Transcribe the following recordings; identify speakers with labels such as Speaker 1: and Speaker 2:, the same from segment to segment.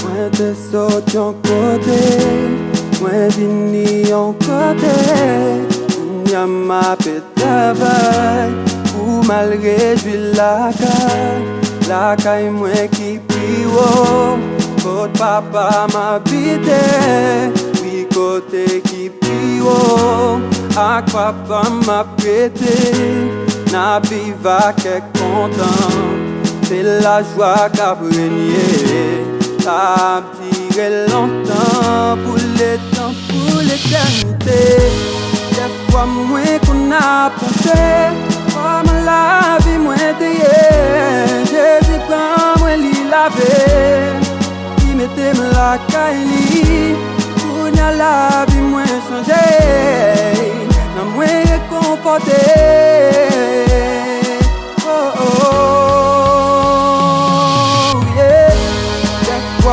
Speaker 1: Mwen te sot yon kote, mwen vini yon kote. Mwen ma pe travay, pou mal rejwi lakay mwen ki piwo. Kote papa m'habite, wi kote ki piwo. Ak papa m'apete, na viva kek kontan. C'est la joie qu'a régné, ça a duré longtemps, pour le temps, pour l'éternité. Des fois, moi qu'on a pensé, comme la vie, moi t'ayé. Jésus, quand moi l'y lavé, il mettait la caille, pour la vie, moi changé, non, moi réconforté.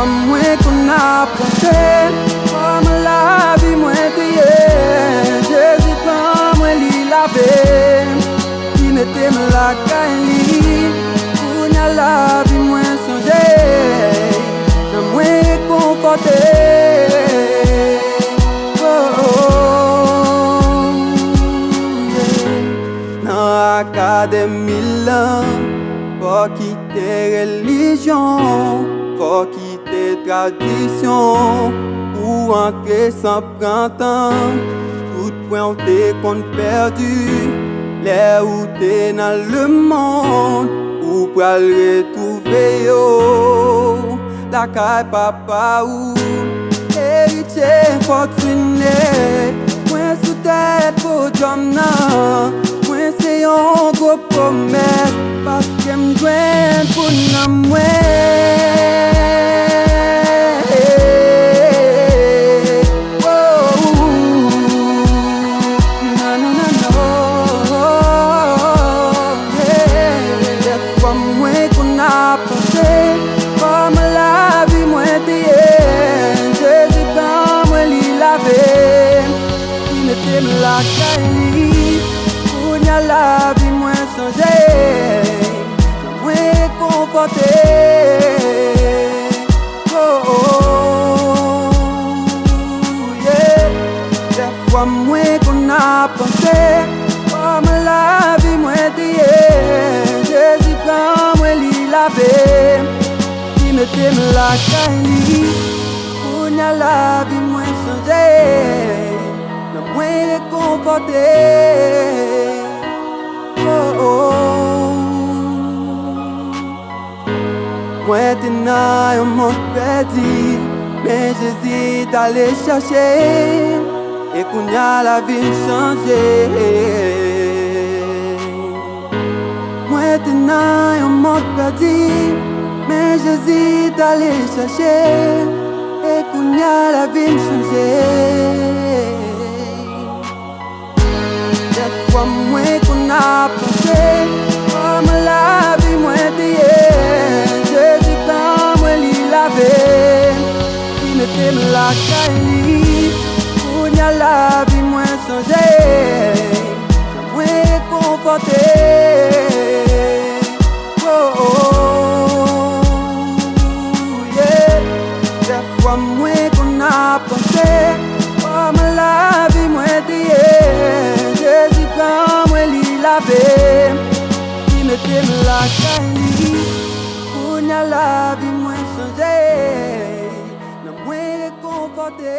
Speaker 1: Mwen qu'on a pensé, comme la vie moi t'ayé. Jésus quand moi l'y lavé, il mettait la caille, pour la vie moi changé, non moi réconforté. Dans l'académie là, faut quitter religion, faut quitter tradition, pour entrer sans printemps. Tout point où t'es qu'on perdu, l'air où t'es dans le monde, ou pour aller retrouver yo. La caille papa ou héritier fortuné, point sous tête pour John nan. Point c'est un gros promesse, parce que m'joint pour nan mwen. Comme la vie moi t'ayé, Jésus quand moi l'y lavé, il mettait la caille, pour la vie moi changé, moi réconforté. Yeah. Des fois moi qu'on a pensé, comme la vie moi t'ayé, Jésus quand moi l'y lavé, il mettait la caille, pour la vie moi changé, non moi réconforté. Moi t'es dans un monde perdu, mais Jezi t'allé chercher, et qu'on y a la vie changée. Moi t'es dans un monde perdu, mais Jezi t'allé chercher, et qu'on y a la vie changée. Des fois moi qu'on a pensé, comme la vie moi t'ayé. Jésus quand moi l'y lavé, il mettait la caille, pour la vie moi changé, moi réconforté. Yeah. Des fois moi qu'on a pensé, comme la vie moi t'ayé. Jésus quand moi l'y lavé, il mettait la caille, pour la vie moi changé, non moi réconforté.